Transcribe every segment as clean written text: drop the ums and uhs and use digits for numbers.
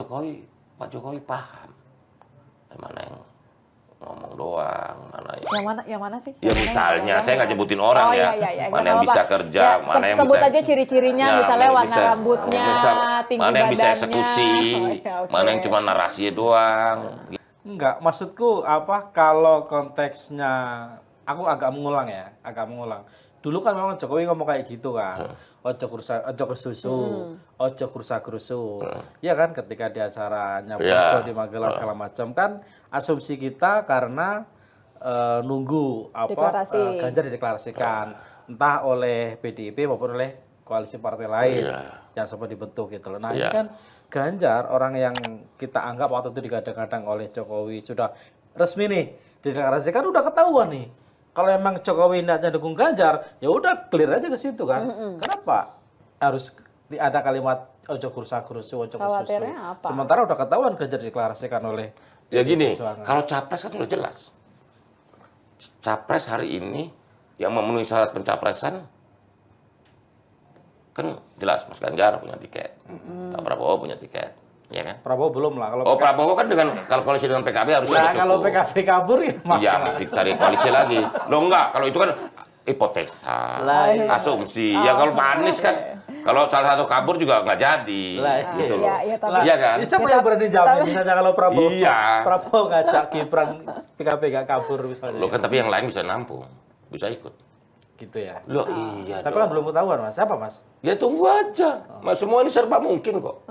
Pak Jokowi paham mana yang ngomong doang, mana yang mana sih? Ya misalnya, saya nggak nyebutin orang ya, mana yang bisa kerja, ya, mana yang sebut bisa aja ciri-cirinya, ya, misalnya warna rambutnya, tinggi mana yang bisa badannya. eksekusi, mana yang cuma narasi doang. Enggak, maksudku apa kalau konteksnya, aku agak mengulang. Dulu kan memang Jokowi ngomong kayak gitu kan, ojo kesusu, ojo kerusa-kerusu. Ya kan ketika di acaranya Projo di Magelang segala macam kan, asumsi kita karena nunggu Ganjar dideklarasikan, entah oleh PDIP maupun oleh koalisi partai lain yang sempat dibentuk gitu loh. Nah ini kan Ganjar, orang yang kita anggap waktu itu digadang-gadang oleh Jokowi sudah resmi nih dideklarasikan, udah ketahuan nih. Kalau emang Jokowi niatnya dukung Ganjar, ya udah clear aja ke situ kan. Kenapa harus ada kalimat ojo kursa-kursu, ojo kursusu? Sementara udah ketahuan Ganjar dideklarasikan oleh ya gini, kalau capres kan udah jelas. Capres hari ini yang memenuhi syarat pencapresan kan jelas, Mas Ganjar punya tiket, Pak Prabowo punya tiket, ya kan? Prabowo belum lah. Kalau Prabowo kan dengan koalisi dengan PKB harusnya cukup. Kalau PKB kabur ya iya, mesti cari koalisi lagi. Loh enggak, kalau itu kan hipotesa, asumsi. Ya kalau Pak Anies kan, kalau salah satu kabur juga nggak jadi, gitu loh. Iya kan? Siapa yang berani jawab misalnya kalau Prabowo? Iya. Prabowo ngajak Gibran PKB nggak kabur misalnya. Loh kan tapi yang lain bisa nampung, bisa ikut. Gitu ya. Loh iya. Tapi kan belum ketahuan Mas. Siapa Mas? Ya tunggu aja. Mas, semua ini serba mungkin kok.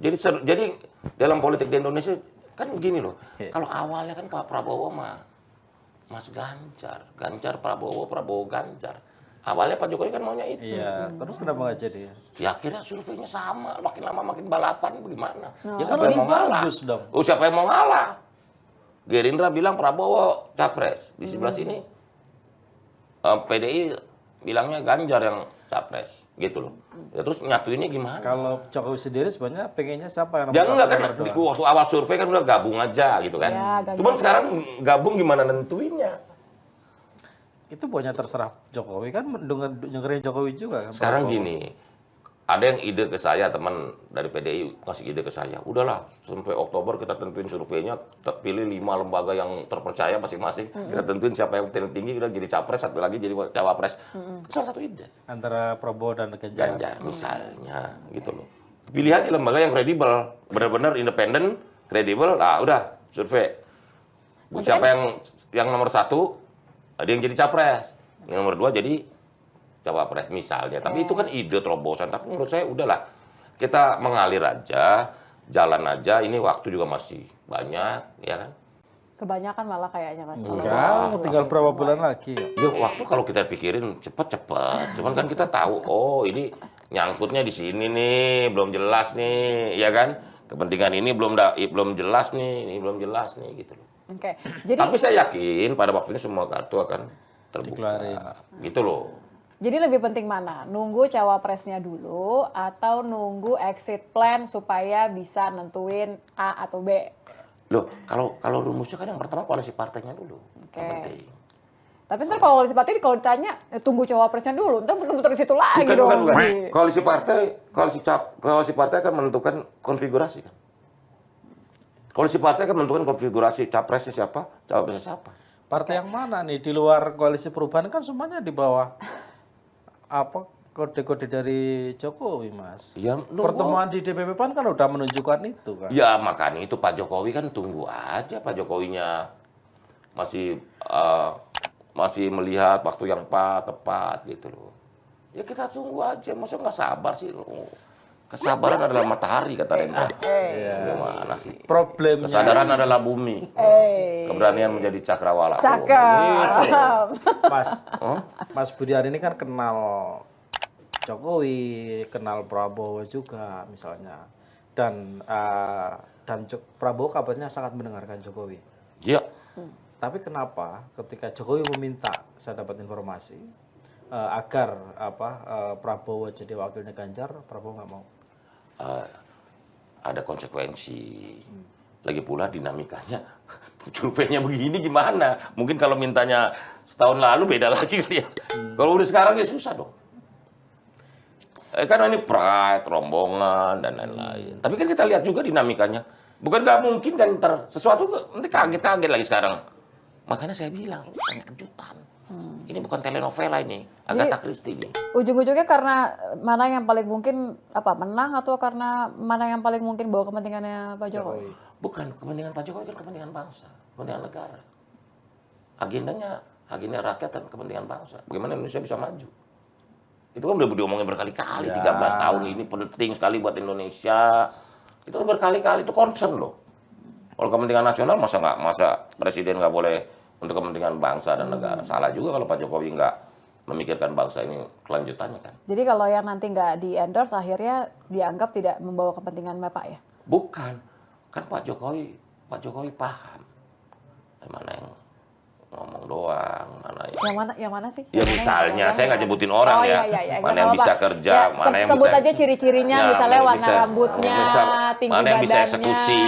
Jadi dalam politik di Indonesia kan begini loh. Kalau awalnya kan Pak Prabowo mah Mas Ganjar, Prabowo, Ganjar. Awalnya Pak Jokowi kan maunya itu. Iya. Terus kenapa nggak jadi ya? Ya akhirnya surveinya sama, makin lama makin balapan bagaimana? Ya kan siapa yang mau ngalah? Dong. Oh siapa yang mau ngalah? Gerindra bilang Prabowo capres, di sebelah sini PDI bilangnya Ganjar yang capres, gitu loh. Ya, terus nyatuinnya gimana? Kalau Jokowi sendiri sebenarnya pengennya siapa yang ya enggak kan, waktu awal survei kan udah gabung aja gitu kan. Ya, cuman sekarang gabung gimana nentuinnya? Itu pokoknya terserah Jokowi kan, dengerin Jokowi juga kan. Sekarang gini, ada yang ide ke saya, teman dari PDI ngasih ide ke saya. Udahlah, sampai Oktober kita tentuin surveinya, kita pilih 5 lembaga yang terpercaya masing-masing. Kita tentuin siapa yang tinggi, kita jadi capres, satu lagi jadi cawapres. Salah satu ide. Antara Prabowo dan Ganjar. Misalnya, gitu loh. Pilih aja lembaga yang kredibel, benar-benar independen, kredibel. Nah, udah survei. Siapa yang nomor 1, ada yang jadi capres. Yang nomor 2 jadi cawapres misalnya, tapi itu kan ide terobosan. Tapi menurut saya udahlah, kita mengalir aja, jalan aja. Ini waktu juga masih banyak, ya kan? Kebanyakan malah kayaknya Mas. Enggak, tinggal berapa bulan lagi. Ya waktu kalau kita pikirin cepet-cepet. Cuman kan kita tahu, oh ini nyangkutnya di sini nih, belum jelas nih, ya kan? Kepentingan ini belum jelas nih, ini belum jelas nih, gitu loh. Oke. Jadi, tapi saya yakin pada waktunya semua kartu akan terbuka, gitu loh. Jadi lebih penting mana? Nunggu cawapresnya dulu atau nunggu exit plan supaya bisa nentuin A atau B? Loh, kalau rumusnya kan yang pertama koalisi partainya dulu. Yang penting. Tapi ntar kalau koalisi partai kalau ditanya tunggu cawapresnya dulu, ntar muter di situ lagi dong. Bukan. Koalisi partai akan menentukan konfigurasi kan. Koalisi partai akan menentukan konfigurasi capresnya siapa, cawapresnya siapa. Partai yang mana nih di luar koalisi perubahan kan semuanya di bawah kode-kode dari Jokowi, Mas. Ya, pertemuan di DPP PAN kan udah menunjukkan itu kan. Ya makanya itu Pak Jokowi kan tunggu aja, Pak Jokowinya masih melihat waktu yang tepat gitu loh. Ya kita tunggu aja, masa nggak sabar sih loh. Kesabaran adalah matahari kata Rendra. Gimana sih? Problemnya. Kesadaran adalah bumi. Keberanian menjadi cakrawala. Cakep. Mas Budiari ini kan kenal Jokowi, kenal Prabowo juga misalnya. Dan Prabowo kabarnya sangat mendengarkan Jokowi. Iya. Tapi kenapa ketika Jokowi meminta, saya dapat informasi, agar Prabowo jadi wakilnya Ganjar, Prabowo nggak mau. Ada konsekuensi. Lagi pula dinamikanya, surveinya begini gimana? Mungkin kalau mintanya setahun lalu beda lagi kali ya. Kalau udah sekarang ya susah dong. Karena ini pride, rombongan, dan lain-lain. Tapi kan kita lihat juga dinamikanya. Bukan nggak mungkin kan sesuatu nanti kaget-kaget lagi sekarang. Makanya saya bilang, banyak kejutan. Ini bukan telenovela ini, Agatha Christie ini. Ujung-ujungnya karena mana yang paling mungkin menang atau karena mana yang paling mungkin bawa kepentingannya Pak Jokowi? Bukan, kepentingan Pak Jokowi kan kepentingan bangsa, kepentingan negara. Agendanya rakyat dan kepentingan bangsa. Bagaimana Indonesia bisa maju? Itu kan udah diomongin berkali-kali, 13 tahun ini penting sekali buat Indonesia. Itu kan berkali-kali, itu concern loh. Kalau kepentingan nasional masa presiden nggak boleh untuk kepentingan bangsa dan negara. Salah juga kalau Pak Jokowi nggak memikirkan bangsa ini kelanjutannya kan. Jadi kalau yang nanti nggak di-endorse akhirnya dianggap tidak membawa kepentingan Bapak ya? Bukan. Kan Pak Jokowi paham. Mana yang ngomong doang, mana Yang mana sih? Ya misalnya, saya nggak nyebutin orang ya. Mana yang bisa kerja, ya, mana yang sebut bisa... aja ciri-cirinya, Ya, misalnya mana warna bisa- rambutnya, tinggi mana yang bisa badannya. eksekusi,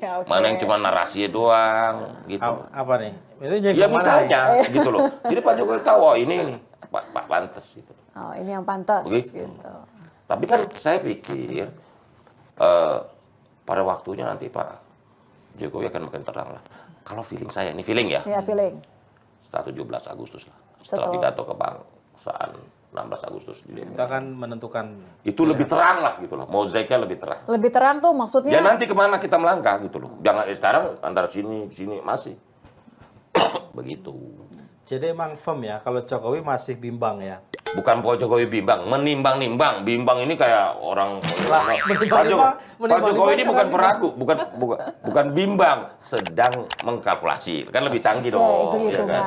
Oke. mana yang cuma narasi doang, gitu. Apa nih? Itu jadi Ya kemana misalnya, gitu loh. Jadi Pak Jokowi tahu, oh ini Pak pantes gitu. Oh, ini yang pantas Begitu. gitu. Tapi kan saya pikir pada waktunya nanti Pak Jokowi akan makin terang lah. Kalau feeling saya, ini feeling ya, Ya, feeling. setelah 17 Agustus lah. Setelah Setelah- pidato kebangsaan 16 Agustus di Itu Depok. akan menentukan. Itu lebih terang lah gitu loh, mozaiknya lebih terang. Lebih terang tuh Ya maksudnya nanti kemana kita melangkah gitu loh. Jangan sekarang antara sini masih. Begitu. Jadi emang firm ya, kalau Jokowi masih bimbang ya. Bukan Pak Jokowi bimbang, menimbang-nimbang. Bimbang ini kayak orang menimbang-nimbang Pak Jokowi ini bukan kan peragu, bukan bimbang, sedang mengkalkulasi. Kan lebih canggih Oke, dong. itu ya kan? hitungan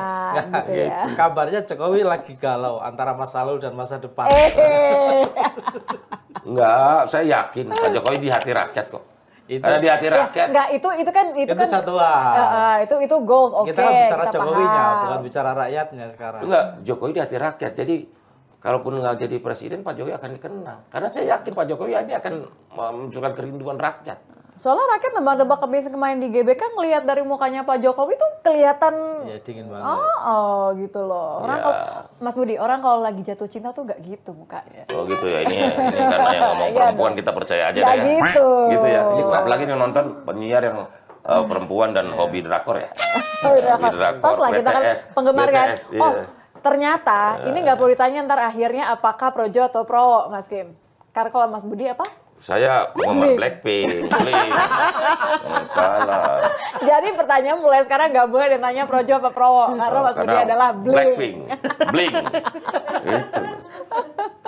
gitu ya. Kabarnya Jokowi lagi galau antara masa lalu dan masa depan. Enggak, saya yakin Pak Jokowi di hati rakyat kok. Itu- Karena di hati Ya, rakyat. enggak itu kan Itu satu hal. itu goals, oke. Kita kan bicara kita Jokowinya, paham. bukan bicara rakyatnya sekarang. Enggak, Jokowi di hati rakyat. Jadi kalaupun nggak jadi presiden, Pak Jokowi akan dikenal. Karena saya yakin Pak Jokowi ini akan memunculkan kerinduan rakyat. Soalnya rakyat nebak-nebak kemarin di GBK ngelihat dari mukanya Pak Jokowi tuh kelihatan Ya dingin banget. gitu loh. Orang Ya. kalau Mas Budi, orang kalau lagi jatuh cinta tuh nggak gitu mukanya. Oh gitu ya, ini karena yang ngomong Iya perempuan dong. kita percaya aja Nggak deh ya. gitu. Gitu ya. Ini apalagi yang nonton penyiar yang perempuan dan hobi drakor ya. Hobi drakor, Pas lah kita kan BTS, penggemar kan. BTS, iya. Oh, ternyata ini nggak perlu ditanya ntar akhirnya apakah Projo atau Pro, Mas Kim. Karena kalau Mas Budi apa? Saya penggemar Blackpink, please. Salah. Jadi pertanyaan mulai sekarang nggak boleh ditanya Projo apa Pro, karena Mas Budi Karena adalah Blackpink, Blink. Gitu.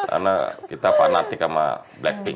Karena kita fanatik sama Blackpink.